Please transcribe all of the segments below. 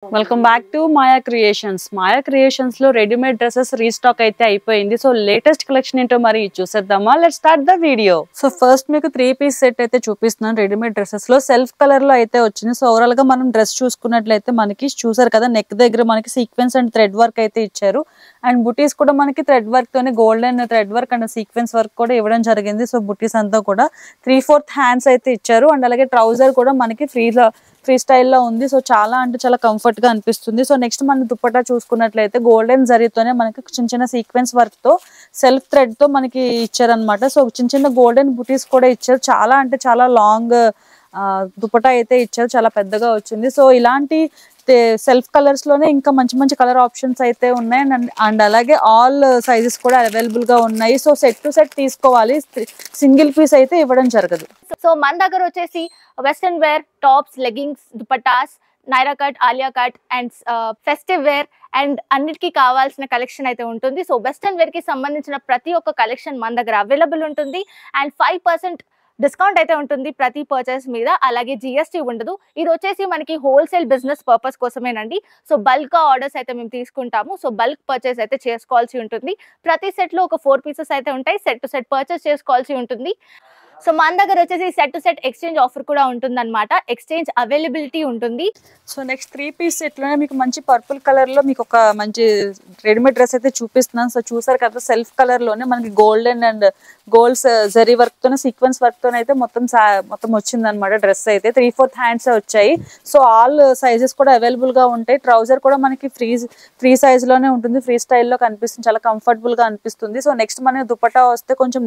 Welcome back to Maya creations. Maya creations లో readymade dresses restock అయితే అయిపోయింది. So latest collection ఏంటో మరి చూసేద్దామా? Let's start the video. So first మీకు 3 పీస్ సెట్ అయితే చూపిస్తున్నాను. రెడీమేడ్ డ్రెస్సెస్ లో సెల్ఫ్ కలర్ లో అయితే వచ్చింది. సో ఓవరాల్ గా మనం డ్రెస్ చూసుకున్నట్లయితే మనకి చూసారు కదా, నెక్ దగ్గర మనకి సీక్వెన్స్ అండ్ థ్రెడ్ వర్క్ అయితే ఇచ్చారు. అండ్ బుటీస్ కూడా మనకి థ్రెడ్ వర్క్ తోనే golden thread work and sequence work కూడా ఇవ్వడం జరిగింది. సో బుటీస్ అంతా కూడా 3/4 హ్యాండ్స్ అయితే ఇచ్చారు. అండ్ అలాగే ట్రౌజర్ కూడా మనకి ఫ్రీ స్టైల్లో ఉంది. సో చాలా అంటే చాలా కంఫర్ట్ గా అనిపిస్తుంది. సో నెక్స్ట్ మన దుపట్టా చూసుకున్నట్లయితే గోల్డెన్ జరీతోనే మనకి చిన్న చిన్న సీక్వెన్స్ వర్క్ తో సెల్ఫ్ థ్రెడ్ తో మనకి ఇచ్చారనమాట. సో చిన్న చిన్న గోల్డెన్ బుటీస్ కూడా ఇచ్చారు. చాలా అంటే చాలా లాంగ్ దుపట్టా అయితే ఇచ్చారు. చాలా పెద్దగా వచ్చింది. సో ఇలాంటి సెల్ఫ్ కలర్స్ లోనే ఇంకా మంచి మంచి కలర్ ఆప్షన్స్ అయితే ఉన్నాయి. అండ్ అలాగే ఆల్ సైజెస్ కూడా అవైలబుల్ గా ఉన్నాయి. సో సెట్ టు సెట్ తీసుకోవాలి, సింగిల్ పీస్ అయితే ఇవ్వడం జరగదు. సో మన దగ్గర వచ్చేసి western wear tops, leggings, dupattas, Naira cut, Alia cut and festive wear and అన్నిటికీ కావాల్సిన కలెక్షన్ అయితే ఉంటుంది. సో వెస్టర్న్ వేర్ కి సంబంధించిన ప్రతి ఒక్క కలెక్షన్ మన దగ్గర అవైలబుల్ ఉంటుంది. అండ్ 5% డిస్కౌంట్ అయితే ఉంటుంది ప్రతి పర్చేస్ మీద. అలాగే జిఎస్టీ ఉండదు. ఇది వచ్చేసి మనకి హోల్సేల్ బిజినెస్ పర్పస్ కోసమేనండి. సో బల్క్ ఆర్డర్స్ అయితే మేము తీసుకుంటాము. సో బల్క్ పర్చేస్ అయితే చేసుకోవాల్సి ఉంటుంది. ప్రతి సెట్ లో ఒక 4 పీసెస్ అయితే ఉంటాయి. సెట్ టు సెట్ పర్చేస్ చేసుకోవాల్సి ఉంటుంది. సో మన దగ్గర వచ్చేసి set to set exchange offer కూడా ఉంటుంది అనమాట. ఎక్స్చేంజ్ అవైలబిలిటీ ఉంటుంది. సో నెక్స్ట్ 3 పీస్ సెట్ లోనే మీకు మంచి పర్పుల్ కలర్ లో మీకు ఒక మంచి రెడీమేడ్ డ్రెస్ అయితే చూపిస్తున్నాను. సో చూసారు కదా, సెల్ఫ్ కలర్ లోనే మనకి golden and golds zari work తోనే సీక్వెన్స్ వర్క్ తోనే అయితే మొత్తం వచ్చింది అనమాట. డ్రెస్ అయితే 3/4 హ్యాండ్స్ వచ్చాయి. సో ఆల్ సైజెస్ కూడా అవైలబుల్ గా ఉంటాయి. ట్రౌజర్ కూడా మనకి ఫ్రీ సైజ్ లోనే ఉంటుంది. ఫ్రీ స్టైల్లో కనిపిస్తుంది. చాలా కంఫర్టబుల్ గా అనిపిస్తుంది. సో నెక్స్ట్ మన దుపట్టా వస్తే కొంచెం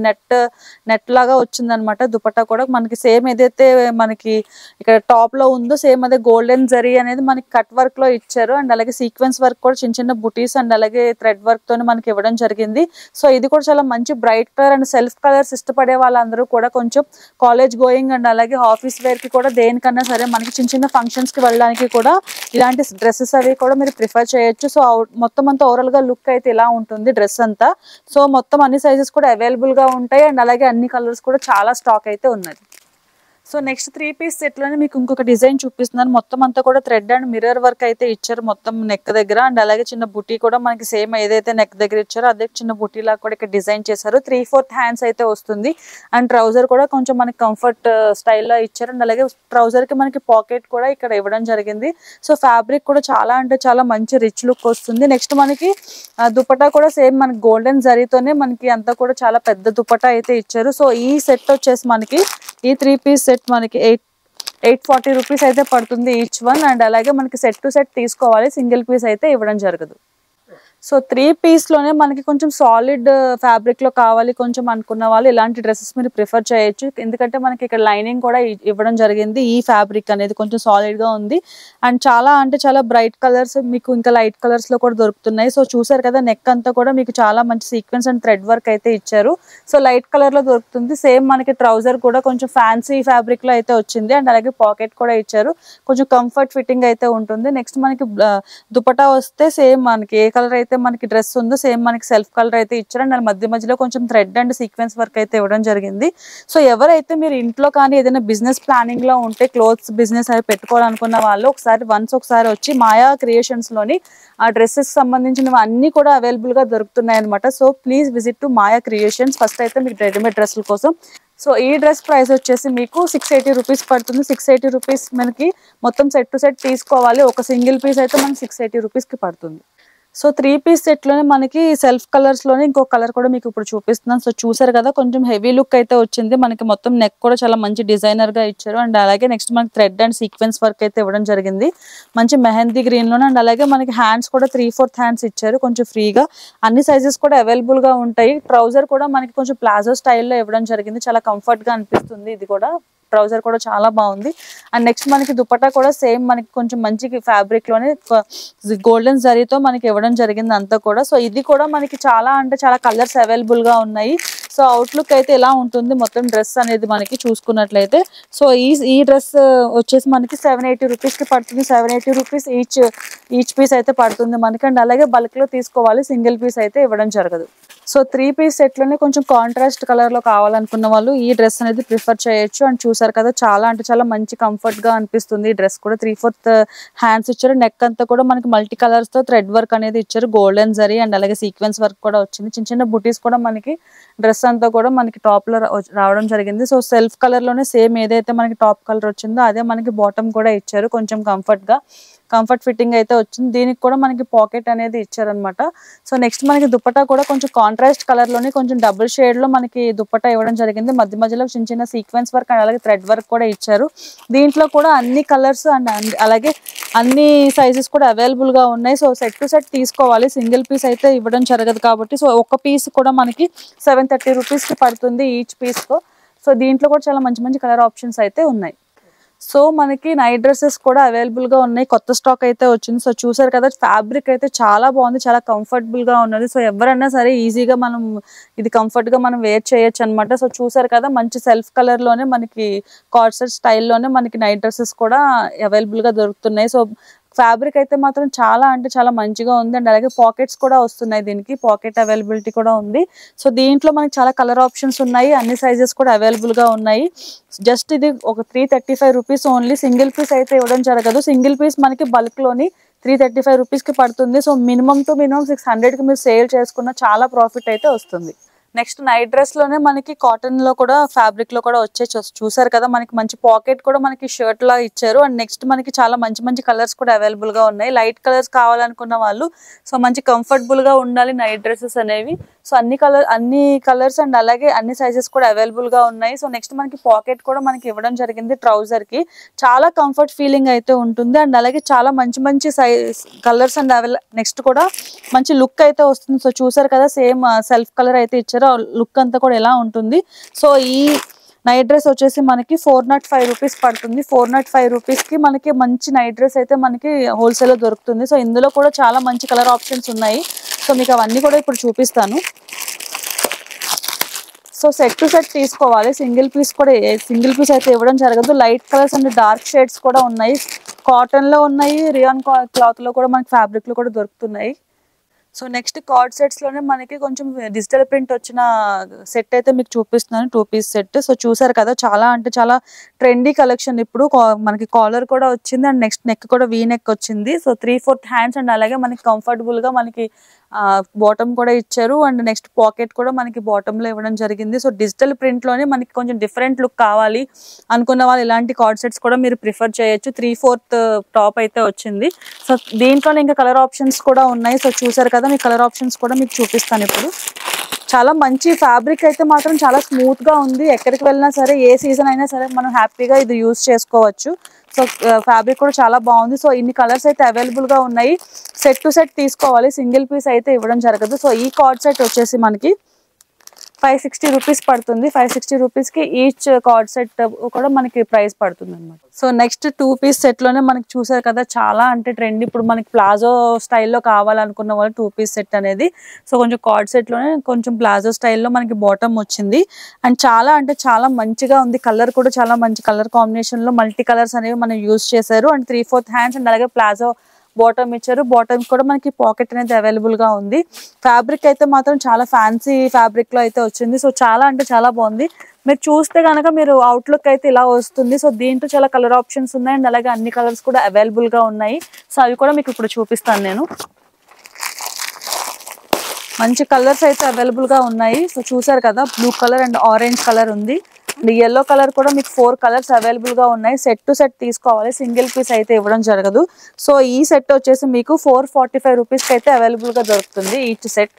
నెట్ లాగా వచ్చింది అనమాట. దుపట్టా కూడా మనకి సేమ్ ఏదైతే మనకి ఇక్కడ టాప్ లో ఉందో సేమ్ అదే గోల్డెన్ జరీ అనేది మనకి కట్ వర్క్ లో ఇచ్చారు. అండ్ అలాగే సీక్వెన్స్ వర్క్ కూడా చిన్న చిన్న బుటీస్ అండ్ అలాగే థ్రెడ్ వర్క్ తోనే మనకి ఇవ్వడం జరిగింది. సో ఇది కూడా చాలా మంచి bright colour and self colours ఇష్టపడే వాళ్ళందరూ కూడా కొంచెం కాలేజ్ గోయింగ్ అండ్ అలాగే ఆఫీస్ వేర్ కి కూడా దేనికన్నా సరే మనకి చిన్న చిన్న ఫంక్షన్స్ కి వెళ్ళడానికి కూడా ఇలాంటి డ్రెస్సెస్ అవి కూడా మీరు ప్రిఫర్ చేయొచ్చు. సో మొత్తం అంతా ఓవరాల్ గా లుక్ అయితే ఇలా ఉంటుంది డ్రెస్ అంతా. సో మొత్తం అన్ని సైజెస్ కూడా అవైలబుల్ గా ఉంటాయి. అండ్ అలాగే అన్ని కలర్స్ కూడా చాలా స్టాక్ అయితే ఉన్నది. సో నెక్స్ట్ 3 పీస్ సెట్ లోనే మీకు ఇంకొక డిజైన్ చూపిస్తున్నాను. మొత్తం అంతా కూడా థ్రెడ్ అండ్ మిర్రర్ వర్క్ అయితే ఇచ్చారు మొత్తం నెక్ దగ్గర. అండ్ అలాగే చిన్న బుటీ కూడా మనకి సేమ్ ఏదైతే నెక్ దగ్గర ఇచ్చారో అదే చిన్న బుటీ లాగా కూడా ఇక్కడ డిజైన్ చేశారు. 3/4 హ్యాండ్స్ అయితే వస్తుంది. అండ్ ట్రౌజర్ కూడా కొంచెం మనకి కంఫర్ట్ స్టైల్లో ఇచ్చారు. అండ్ అలాగే ట్రౌజర్ కి మనకి పాకెట్ కూడా ఇక్కడ ఇవ్వడం జరిగింది. సో ఫ్యాబ్రిక్ కూడా చాలా అంటే చాలా మంచి రిచ్ లుక్ వస్తుంది. నెక్స్ట్ మనకి దుపట్టా కూడా సేమ్ మనకి గోల్డెన్ జరీతోనే మనకి అంతా కూడా చాలా పెద్ద దుపట్టా అయితే ఇచ్చారు. సో ఈ సెట్ వచ్చేసి మనకి ఈ 3 పీస్ సెట్ మనకి 840 రూపీస్ అయితే పడుతుంది ఈచ్ వన్. అండ్ అలాగే మనకి సెట్ టు సెట్ తీసుకోవాలి, సింగిల్ పీస్ అయితే ఇవ్వడం జరగదు. సో 3 పీస్ లోనే మనకి కొంచెం సాలిడ్ ఫ్యాబ్రిక్ లో కావాలి కొంచెం అనుకున్న వాళ్ళు ఇలాంటి డ్రెస్సెస్ మీరు ప్రిఫర్ చేయొచ్చు. ఎందుకంటే మనకి ఇక్కడ లైనింగ్ కూడా ఇవ్వడం జరిగింది. ఈ ఫ్యాబ్రిక్ అనేది కొంచెం సాలిడ్ గా ఉంది. అండ్ చాలా అంటే చాలా బ్రైట్ కలర్స్ మీకు ఇంకా లైట్ కలర్స్ లో కూడా దొరుకుతున్నాయి. సో చూసారు కదా, నెక్ అంతా కూడా మీకు చాలా మంచి సీక్వెన్స్ అండ్ థ్రెడ్ వర్క్ అయితే ఇచ్చారు. సో లైట్ కలర్ లో దొరుకుతుంది. సేమ్ మనకి ట్రౌజర్ కూడా కొంచెం ఫ్యాన్సీ ఫ్యాబ్రిక్ లో అయితే వచ్చింది. అండ్ అలాగే పాకెట్ కూడా ఇచ్చారు. కొంచెం కంఫర్ట్ ఫిట్టింగ్ అయితే ఉంటుంది. నెక్స్ట్ మనకి దుపట్టా వస్తే సేమ్ మనకి ఏ కలర్ అయితే మనకి డ్రెస్ ఉందో సేమ్ మనకి సెల్ఫ్ కలర్ అయితే ఇచ్చారు. అండ్ మధ్యలో కొంచెం థ్రెడ్ అండ్ సీక్వెన్స్ వర్క్ అయితే ఇవ్వడం జరిగింది. సో ఎవరైతే మీరు ఇంట్లో కానీ ఏదైనా బిజినెస్ ప్లానింగ్ లో ఉంటే క్లోత్స్ బిజినెస్ అవి పెట్టుకోవాలనుకున్న వాళ్ళు ఒకసారి వచ్చి మాయా క్రియేషన్స్ లోని ఆ డ్రెస్సెస్ సంబంధించినవి అన్ని కూడా అవైలబుల్ గా దొరుకుతున్నాయి అనమాట. So please visit to Maya creations. First అయితే మీకు రెడీమేడ్ డ్రెస్సుల కోసం. సో ఈ డ్రెస్ ప్రైస్ వచ్చేసి మీకు 680 రూపీస్ పడుతుంది. 680 రూపీస్ మనకి మొత్తం సెట్ టు సెట్ తీసుకోవాలి. ఒక సింగిల్ పీస్ అయితే మనకి 680 రూపీస్ కి పడుతుంది. సో 3 పీస్ సెట్ లోనే మనకి సెల్ఫ్ కలర్స్ లోనే ఇంకో కలర్ కూడా మీకు ఇప్పుడు చూపిస్తున్నాను. సో చూసారు కదా, కొంచెం హెవీ లుక్ అయితే వచ్చింది. మనకి మొత్తం నెక్ కూడా చాలా మంచి డిజైనర్ గా ఇచ్చారు. అండ్ అలాగే నెక్స్ట్ మనకి థ్రెడ్ అండ్ సీక్వెన్స్ వర్క్ అయితే ఇవ్వడం జరిగింది. మంచి మెహందీ గ్రీన్ లోనే. అండ్ అలాగే మనకి హ్యాండ్స్ కూడా 3/4 హ్యాండ్స్ ఇచ్చారు కొంచెం ఫ్రీగా. అన్ని సైజెస్ కూడా అవైలబుల్ గా ఉంటాయి. ట్రౌజర్ కూడా మనకి కొంచెం ప్లాజో స్టైల్లో ఇవ్వడం జరిగింది. చాలా కంఫర్ట్ గా అనిపిస్తుంది. ఇది కూడా ట్రౌజర్ కూడా చాలా బాగుంది. అండ్ నెక్స్ట్ మనకి దుపట్టా కూడా సేమ్ మనకి కొంచెం మంచి ఫ్యాబ్రిక్ లోనే గోల్డెన్ జరీతో మనకి ఇవ్వడం జరిగింది అంతా కూడా. సో ఇది కూడా మనకి చాలా అంటే చాలా కలర్స్ అవైలబుల్ గా ఉన్నాయి. సో అవుట్లుక్ అయితే ఎలా ఉంటుంది మొత్తం డ్రెస్ అనేది మనకి చూసుకున్నట్లయితే. సో ఈ డ్రెస్ వచ్చేసి మనకి 780 రూపీస్కి పడుతుంది. 780 రూపీస్ ఈచ్ పీస్ అయితే పడుతుంది మనకి. అండ్ అలాగే బల్క్లో తీసుకోవాలి, సింగిల్ పీస్ అయితే ఇవ్వడం జరగదు. సో 3 పీస్ సెట్లోనే కొంచెం కాంట్రాస్ట్ కలర్లో కావాలనుకున్న వాళ్ళు ఈ డ్రెస్ అనేది ప్రిఫర్ చేయొచ్చు. అండ్ చూసారు కదా చాలా అంటే చాలా మంచి కంఫర్ట్గా అనిపిస్తుంది. ఈ డ్రెస్ కూడా 3/4 హ్యాండ్స్ ఇచ్చారు. నెక్ అంతా కూడా మనకి మల్టీ కలర్స్తో థ్రెడ్ వర్క్ అనేది ఇచ్చారు, గోల్డెన్ జరీ అండ్ అలాగే సీక్వెన్స్ వర్క్ కూడా వచ్చింది. చిన్న చిన్న బుటీస్ కూడా మనకి డ్రెస్ అంతా కూడా మనకి టాప్లో రావడం జరిగింది. సో సెల్ఫ్ కలర్లోనే సేమ్ ఏదైతే మనకి టాప్ కలర్ వచ్చిందో అదే మనకి బాటమ్ కూడా ఇచ్చారు. కొంచెం కంఫర్ట్ ఫిట్టింగ్ అయితే వచ్చింది. దీనికి కూడా మనకి పాకెట్ అనేది ఇచ్చారనమాట. సో నెక్స్ట్ మనకి దుపట్టా కూడా కొంచెం కాంట్రాస్ట్ కలర్లోని కొంచెం డబుల్ షేడ్లో మనకి దుపట్టా ఇవ్వడం జరిగింది. మధ్యలో చిన్న చిన్న సీక్వెన్స్ వర్క్ అండ్ అలాగే థ్రెడ్ వర్క్ కూడా ఇచ్చారు. దీంట్లో కూడా అన్ని కలర్స్ అండ్ అలాగే అన్ని సైజెస్ కూడా అవైలబుల్గా ఉన్నాయి. సో సెట్ టు సెట్ తీసుకోవాలి, సింగిల్ పీస్ అయితే ఇవ్వడం జరగదు కాబట్టి. సో ఒక పీస్ కూడా మనకి 730 రూపీస్కి పడుతుంది ఈచ్ పీస్తో. సో దీంట్లో కూడా చాలా మంచి మంచి కలర్ ఆప్షన్స్ అయితే ఉన్నాయి. సో మనకి నైట్ డ్రెస్సెస్ కూడా అవైలబుల్గా ఉన్నాయి, కొత్త స్టాక్ అయితే వచ్చింది. సో చూసారు కదా ఫ్యాబ్రిక్ అయితే చాలా బాగుంది, చాలా కంఫర్టబుల్గా ఉన్నది. సో ఎవరైనా సరే ఈజీగా ఇది కంఫర్ట్గా మనం వేర్ చేయొచ్చు అనమాట. సో చూసారు కదా మంచి సెల్ఫ్ కలర్లోనే మనకి కార్డ్ సెట్ స్టైల్లోనే మనకి నైట్ డ్రెస్సెస్ కూడా అవైలబుల్గా దొరుకుతున్నాయి. సో ఫ్యాబ్రిక్ అయితే మాత్రం చాలా అంటే చాలా మంచిగా ఉంది. అండ్ అలాగే పాకెట్స్ కూడా వస్తున్నాయి, దీనికి పాకెట్ అవైలబిలిటీ కూడా ఉంది. సో దీంట్లో మనకి చాలా కలర్ ఆప్షన్స్ ఉన్నాయి, అన్ని సైజెస్ కూడా అవైలబుల్గా ఉన్నాయి. జస్ట్ ఇది ఒక 335 రూపీస్ ఓన్లీ. సింగిల్ పీస్ అయితే ఇవ్వడం జరగదు. సింగిల్ పీస్ మనకి బల్క్లోని 335 రూపీస్కి పడుతుంది. సో మినిమం 600కి మీరు సేల్ చేసుకున్న చాలా ప్రాఫిట్ అయితే వస్తుంది. నెక్స్ట్ నైట్ డ్రెస్లోనే మనకి కాటన్లో కూడా ఫ్యాబ్రిక్లో కూడా వచ్చే చూసారు కదా మనకి మంచి పాకెట్ కూడా మనకి షర్ట్ లా ఇచ్చారు. అండ్ నెక్స్ట్ మనకి చాలా మంచి మంచి కలర్స్ కూడా అవైలబుల్గా ఉన్నాయి. లైట్ కలర్స్ కావాలనుకున్న వాళ్ళు సో మంచి కంఫర్టబుల్గా ఉండాలి నైట్ డ్రెస్సెస్ అనేవి. సో అన్ని కలర్స్ అండ్ అలాగే అన్ని సైజెస్ కూడా అవైలబుల్గా ఉన్నాయి. సో నెక్స్ట్ మనకి పాకెట్ కూడా మనకి ఇవ్వడం జరిగింది ట్రౌజర్కి. చాలా కంఫర్ట్ ఫీలింగ్ అయితే ఉంటుంది. అండ్ అలాగే చాలా మంచి మంచి కలర్స్ అండ్ నెక్స్ట్ కూడా మంచి లుక్ అయితే వస్తుంది. సో చూసారు కదా సేమ్ సెల్ఫ్ కలర్ అయితే ఇచ్చారు, లుక్ అంతా కూడా ఎలా ఉంటుంది. సో ఈ నైట్ డ్రెస్ వచ్చేసి మనకి 405 రూపీస్ పడుతుంది. 405 రూపీస్కి మనకి మంచి నైట్ డ్రెస్ అయితే మనకి హోల్సేల్లో దొరుకుతుంది. సో ఇందులో కూడా చాలా మంచి కలర్ ఆప్షన్స్ ఉన్నాయి. సో మీకు అవన్నీ కూడా ఇప్పుడు చూపిస్తాను. సో సెట్ టు సెట్ తీసుకోవాలి, సింగిల్ పీస్ అయితే ఇవ్వడం జరగదు. Light colours and dark shades కూడా ఉన్నాయి, కాటన్లో ఉన్నాయి, రియాన్ క్లాత్లో కూడా మనకి ఫ్యాబ్రిక్లో కూడా దొరుకుతున్నాయి. సో నెక్స్ట్ కార్డ్ సెట్స్లోనే మనకి కొంచెం డిజిటల్ ప్రింట్ వచ్చిన సెట్ అయితే మీకు చూపిస్తున్నాను, 2 పీస్ సెట్. సో చూసారు కదా చాలా అంటే చాలా ట్రెండీ కలెక్షన్. ఇప్పుడు మనకి కాలర్ కూడా వచ్చింది అండ్ నెక్స్ట్ నెక్ కూడా వీ నెక్ వచ్చింది. సో 3/4 హ్యాండ్స్ అండ్ అలాగే మనకి కంఫర్టబుల్గా మనకి బాటమ్ కూడా ఇచ్చారు. అండ్ నెక్స్ట్ పాకెట్ కూడా మనకి బాటంలో ఇవ్వడం జరిగింది. సో డిజిటల్ ప్రింట్లోనే మనకి కొంచెం డిఫరెంట్ లుక్ కావాలి అనుకున్న వాళ్ళు ఇలాంటి కార్డ్ సెట్స్ కూడా మీరు ప్రిఫర్ చేయొచ్చు. 3/4 టాప్ అయితే వచ్చింది. సో దీంట్లోనే ఇంకా కలర్ ఆప్షన్స్ కూడా ఉన్నాయి. సో చూసారు కదా మీ కలర్ ఆప్షన్స్ కూడా మీకు చూపిస్తాను ఇప్పుడు. చాలా మంచి ఫ్యాబ్రిక్ అయితే మాత్రం చాలా స్మూత్గా ఉంది. ఎక్కడికి వెళ్ళినా సరే ఏ సీజన్ అయినా సరే మనం హ్యాపీగా ఇది యూజ్ చేసుకోవచ్చు. సో ఫ్యాబ్రిక్ కూడా చాలా బాగుంది. సో ఇన్ని కలర్స్ అయితే అవైలబుల్గా ఉన్నాయి. సెట్ టు సెట్ తీసుకోవాలి, సింగిల్ పీస్ అయితే ఇవ్వడం జరగదు. సో ఈ కార్డ్ సెట్ వచ్చేసి మనకి 560 రూపీస్ పడుతుంది. 560 రూపీస్కి ఈచ్ కార్డ్ సెట్ కూడా మనకి ప్రైస్ పడుతుంది అనమాట. సో నెక్స్ట్ 2 పీస్ సెట్లోనే మనకి చూసారు కదా చాలా అంటే ట్రెండ్. ఇప్పుడు మనకి ప్లాజో స్టైల్లో కావాలనుకున్న వాళ్ళు 2 పీస్ సెట్ అనేది. సో కొంచెం కార్డ్ సెట్లోనే కొంచెం ప్లాజో స్టైల్లో మనకి బాటమ్ వచ్చింది. అండ్ చాలా అంటే చాలా మంచిగా ఉంది. కలర్ కూడా చాలా మంచి కలర్ కాంబినేషన్లో మల్టీ కలర్స్ అనేవి మనం యూజ్ చేశారు. అండ్ 3/4 హ్యాండ్స్ అండ్ అలాగే ప్లాజో బాటమ్ ఇచ్చారు. బాటమ్ కూడా మనకి పాకెట్ అనేది అవైలబుల్గా ఉంది. ఫ్యాబ్రిక్ అయితే మాత్రం చాలా ఫ్యాన్సీ ఫ్యాబ్రిక్లో అయితే వచ్చింది. సో చాలా అంటే చాలా బాగుంది. మీరు చూస్తే కనుక మీరు అవుట్లుక్ అయితే ఇలా వస్తుంది. సో దీంట్లో చాలా కలర్ ఆప్షన్స్ ఉన్నాయి అండ్ అలాగే అన్ని కలర్స్ కూడా అవైలబుల్గా ఉన్నాయి. సో అవి కూడా మీకు ఇప్పుడు చూపిస్తాను నేను. మంచి కలర్స్ అయితే అవైలబుల్గా ఉన్నాయి. సో చూసారు కదా blue colour and orange colour ఉంది అండ్ ఎల్లో కలర్ కూడా మీకు 4 కలర్స్ అవైలబుల్గా ఉన్నాయి. సెట్ టు సెట్ తీసుకోవాలి, సింగిల్ పీస్ అయితే ఇవ్వడం జరగదు. సో ఈ సెట్ వచ్చేసి మీకు 445 రూపీస్కి అయితే అవైలబుల్గా దొరుకుతుంది ఈచ్ సెట్.